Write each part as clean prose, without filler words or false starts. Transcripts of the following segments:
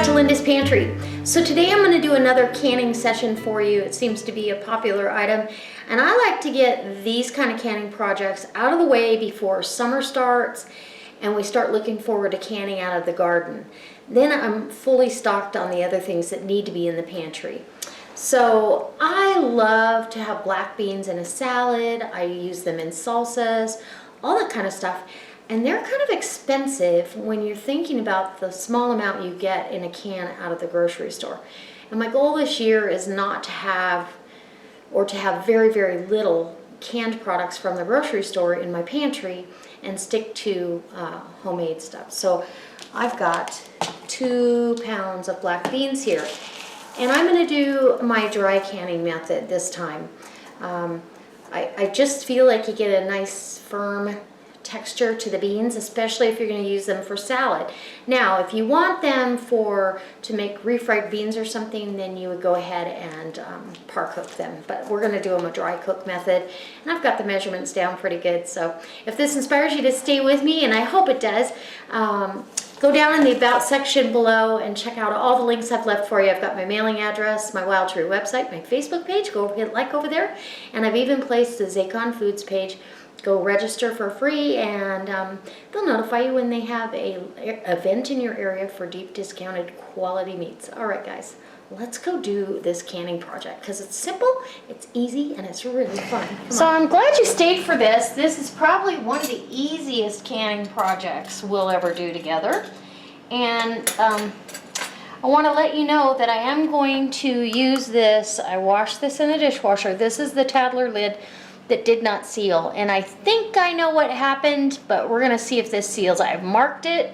to Linda's Pantry. So today I'm going to do another canning session for you. It seems to be a popular item, and I like to get these kind of canning projects out of the way before summer starts and we start looking forward to canning out of the garden. Then I'm fully stocked on the other things that need to be in the pantry. So I love to have black beans in a salad. I use them in salsas, all that kind of stuff. And they're kind of expensive when you're thinking about the small amount you get in a can out of the grocery store. And my goal this year is not to have, or to have very, very little canned products from the grocery store in my pantry and stick to homemade stuff. So I've got 2 pounds of black beans here. And I'm going to do my dry canning method this time. I just feel like you get a nice firm texture to the beans, especially if you're going to use them for salad. Now, if you want them to make refried beans or something, then you would go ahead and par cook them. But we're going to do them a dry cook method, and I've got the measurements down pretty good. So if this inspires you to stay with me, and I hope it does, go down in the About section below and check out all the links I've left for you. I've got my mailing address, my Wild Tree website, my Facebook page. Go hit like over there, and I've even placed the Zaycon Foods page. Go register for free, and they'll notify you when they have an event in your area for deep discounted quality meats. All right, guys, let's go do this canning project because it's simple, it's easy, and it's really fun. So I'm glad you stayed for this. This is probably one of the easiest canning projects we'll ever do together. And I want to let you know that I am going to use this. I washed this in the dishwasher. This is the Tadler lid that did not seal, and I think I know what happened, but we're gonna see if this seals. I've marked it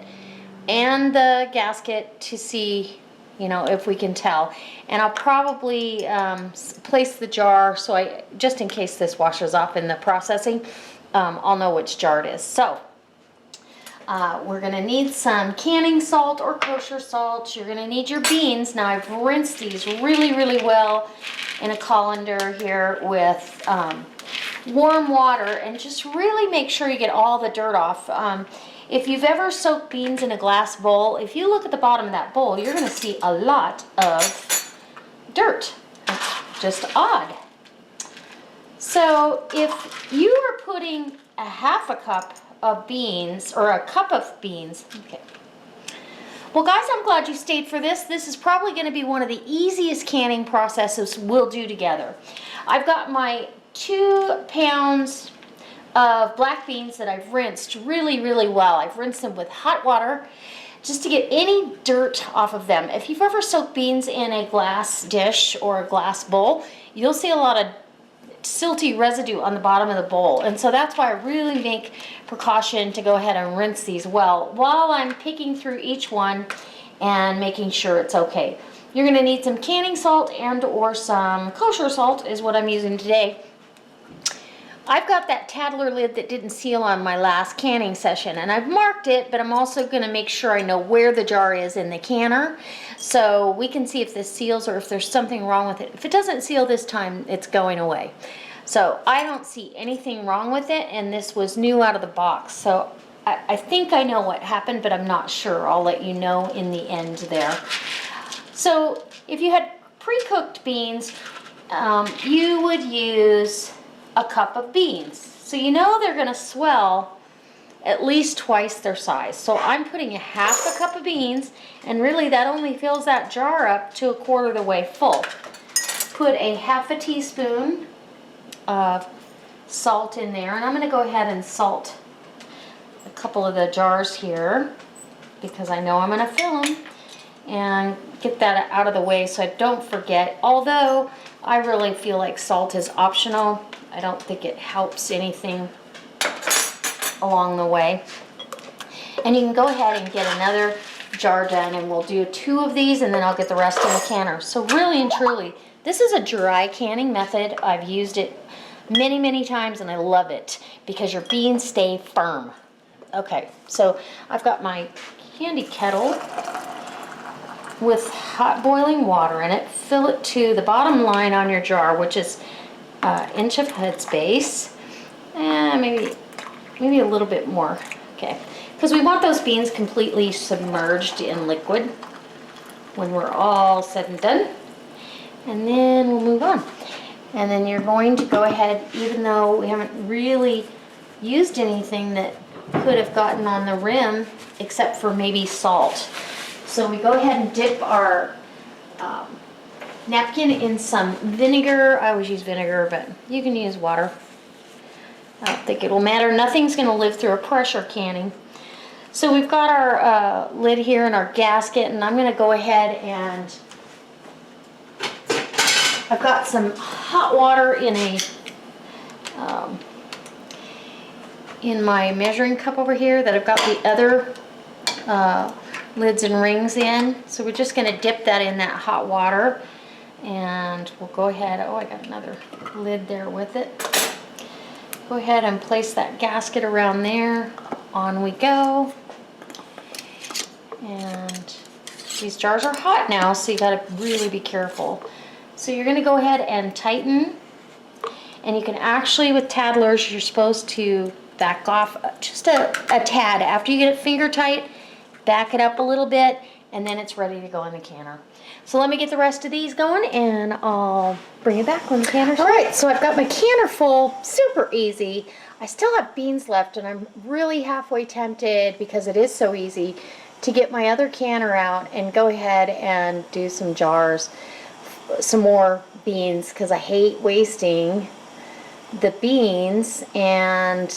and the gasket to see, you know, if we can tell. And I'll probably place the jar so just in case this washes off in the processing, I'll know which jar it is. So we're gonna need some canning salt or kosher salt. You're gonna need your beans. Now I've rinsed these really, really well in a colander here with warm water, and just really make sure you get all the dirt off. If you've ever soaked beans in a glass bowl, if you look at the bottom of that bowl, you're gonna see a lot of dirt. It's just odd. So if you are putting a half a cup of beans, or a cup of beans, okay. Well guys, I'm glad you stayed for this. This is probably going to be one of the easiest canning processes we'll do together. I've got my 2 pounds of black beans that I've rinsed really, really well. I've rinsed them with hot water just to get any dirt off of them. If you've ever soaked beans in a glass dish or a glass bowl, you'll see a lot of silty residue on the bottom of the bowl, and so that's why I really make precaution to go ahead and rinse these well while I'm picking through each one and making sure it's okay. You're going to need some canning salt and or some kosher salt is what I'm using today. I've got that Tadler lid that didn't seal on my last canning session, and I've marked it, but I'm also going to make sure I know where the jar is in the canner so we can see if this seals or if there's something wrong with it. If it doesn't seal this time, it's going away. So I don't see anything wrong with it, and this was new out of the box. So I think I know what happened, but I'm not sure. I'll let you know in the end there. So if you had pre-cooked beans, you would use a cup of beans. So you know they're going to swell at least twice their size. So I'm putting a half a cup of beans, and really that only fills that jar up to 1/4 the way full. Put a half a teaspoon of salt in there, and I'm going to go ahead and salt a couple of the jars here because I know I'm going to fill them, and get that out of the way so I don't forget. Although I really feel like salt is optional, I don't think it helps anything along the way. And you can go ahead and get another jar done, and we'll do 2 of these, and then I'll get the rest in the canner. So really and truly, this is a dry canning method. I've used it many, many times, and I love it because your beans stay firm. Okay, so I've got my handy kettle with hot boiling water in it. Fill it to the bottom line on your jar, which is an inch of headspace, and maybe a little bit more. Okay, because we want those beans completely submerged in liquid. when we're all said and done. And then we'll move on. And then you're going to go ahead, even though we haven't really used anything that could have gotten on the rim, except for maybe salt. So we go ahead and dip our napkin in some vinegar. I always use vinegar, but you can use water. I don't think it'll matter. Nothing's going to live through a pressure canning. So we've got our lid here and our gasket, and I'm going to go ahead and I've got some hot water in a in my measuring cup over here that I've got the other lids and rings in. So we're just going to dip that in that hot water, and we'll go ahead. Oh, I got another lid there with it. Go ahead and place that gasket around there. On we go. And these jars are hot now, so you got to really be careful. So you're going to go ahead and tighten, and you can actually, with taddlers, you're supposed to back off just a tad. After you get it finger tight, back it up a little bit, and then it's ready to go in the canner. So let me get the rest of these going, and I'll bring it back when the canner's full. All right, so I've got my canner full, super easy. I still have beans left, and I'm really halfway tempted, because it is so easy, to get my other canner out and go ahead and do some jars, some more beans, because I hate wasting the beans, and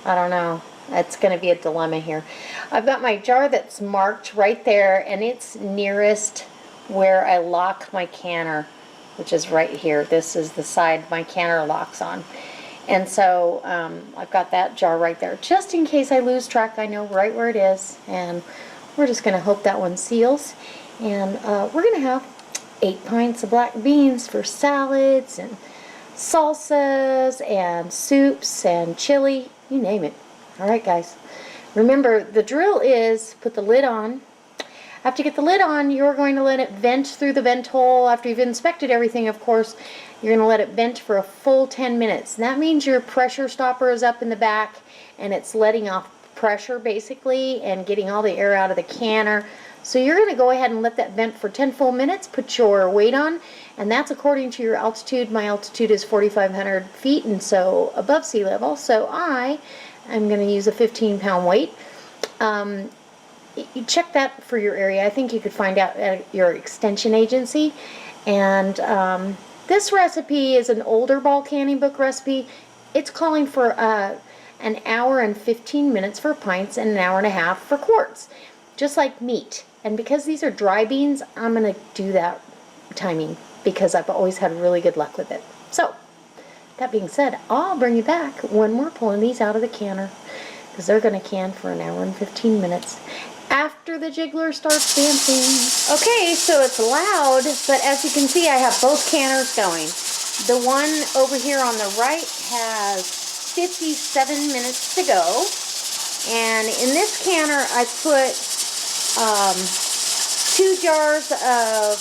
I don't know, it's going to be a dilemma here. I've got my jar that's marked right there, and it's nearest where I lock my canner, which is right here. This is the side my canner locks on. And so I've got that jar right there. Just in case I lose track, I know right where it is. And we're just going to hope that one seals. And we're going to have 8 pints of black beans for salads and salsas and soups and chili, you name it. All right, guys. Remember, the drill is put the lid on. After you get the lid on, you're going to let it vent through the vent hole. After you've inspected everything, of course, you're going to let it vent for a full 10 minutes. And that means your pressure stopper is up in the back, and it's letting off pressure, basically, and getting all the air out of the canner. So you're going to go ahead and let that vent for 10 full minutes, put your weight on, and that's according to your altitude. My altitude is 4,500 feet, and so above sea level. So I'm going to use a 15-pound weight. You check that for your area. I think you could find out at your extension agency. And this recipe is an older ball canning book recipe. It's calling for an hour and 15 minutes for pints and an hour and a half for quarts, just like meat. And because these are dry beans, I'm going to do that timing because I've always had really good luck with it. So, that being said, I'll bring you back when we're pulling these out of the canner, because they're going to can for an hour and 15 minutes after the jiggler starts dancing. Okay, so it's loud, but as you can see, I have both canners going. The one over here on the right has 57 minutes to go, and in this canner I put 2 jars of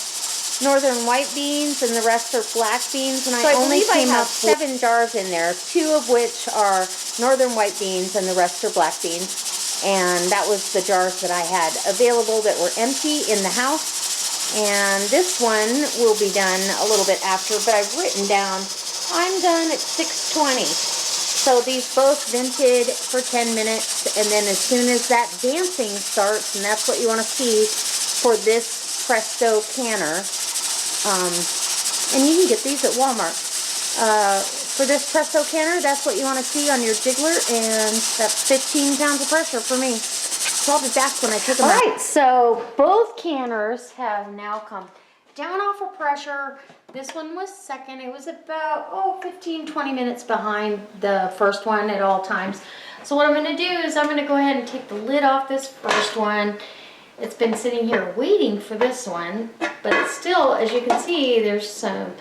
northern white beans, and the rest are black beans, and I only came up 7 jars in there, 2 of which are northern white beans and the rest are black beans. And that was the jars that I had available that were empty in the house. And this one will be done a little bit after, but I've written down I'm done at 6:20. So these both vented for 10 minutes, and then as soon as that dancing starts, and that's what you want to see for this Presto canner, and you can get these at Walmart. For this Presto canner, that's what you want to see on your jiggler, and that's 15 pounds of pressure for me. So I'll be back when I take them out. Alright, so both canners have now come down off of pressure. This one was second. It was about 15-20 minutes behind the first one at all times. So what I'm going to do is I'm going to go ahead and take the lid off this first one. It's been sitting here waiting for this one, but it's still, as you can see, there's some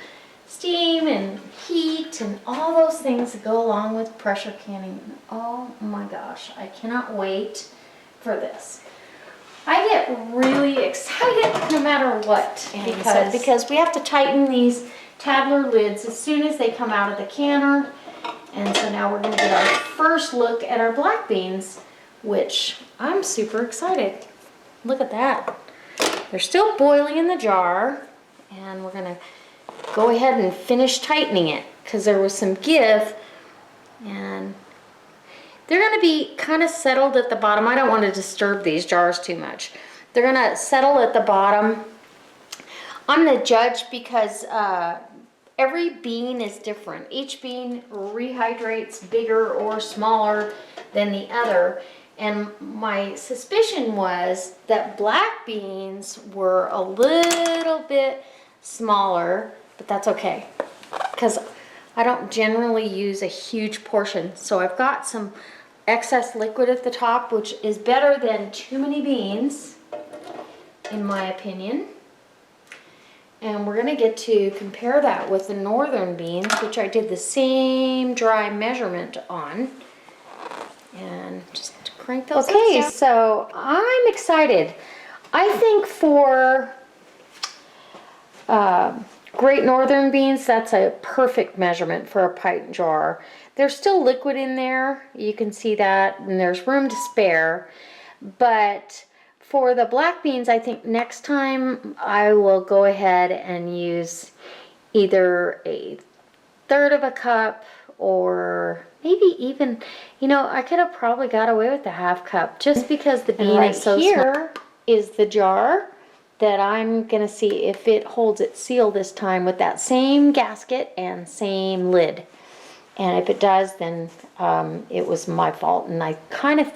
steam and heat and all those things that go along with pressure canning. Oh my gosh, I cannot wait for this. I get really excited no matter what, because we have to tighten these Taddler lids as soon as they come out of the canner. And so now we're going to get our first look at our black beans, which I'm super excited. Look at that. They're still boiling in the jar, and we're gonna go ahead and finish tightening it because there was some give, and they're gonna be kind of settled at the bottom. I don't want to disturb these jars too much. They're gonna settle at the bottom. I'm gonna judge because every bean is different. Each bean rehydrates bigger or smaller than the other. And my suspicion was that black beans were a little bit smaller, but that's okay, because I don't generally use a huge portion. So I've got some excess liquid at the top, which is better than too many beans, in my opinion. And we're gonna get to compare that with the northern beans, which I did the same dry measurement on. And just crank those. Okay, so I'm excited. I think for Great Northern beans, that's a perfect measurement for a pint jar. There's still liquid in there, you can see that, and there's room to spare. But for the black beans, I think next time I will go ahead and use either a third of a cup, or maybe even, you know, I could have probably got away with a half cup, just because the bean is so small. Here is the jar that I'm gonna see if it holds its seal this time with that same gasket and same lid. And if it does, then it was my fault, and I kind of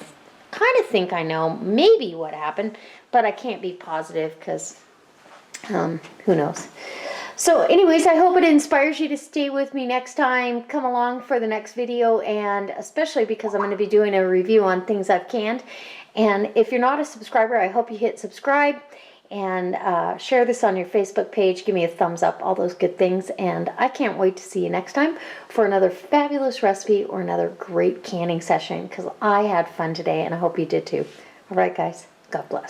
think I know maybe what happened, but I can't be positive because who knows. So anyways, I hope it inspires you to stay with me next time. Come along for the next video, and especially because I'm going to be doing a review on things I've canned. And if you're not a subscriber, I hope you hit subscribe, and share this on your Facebook page. Give me a thumbs up, all those good things. And I can't wait to see you next time for another fabulous recipe or another great canning session, because I had fun today, and I hope you did too. All right, guys, God bless.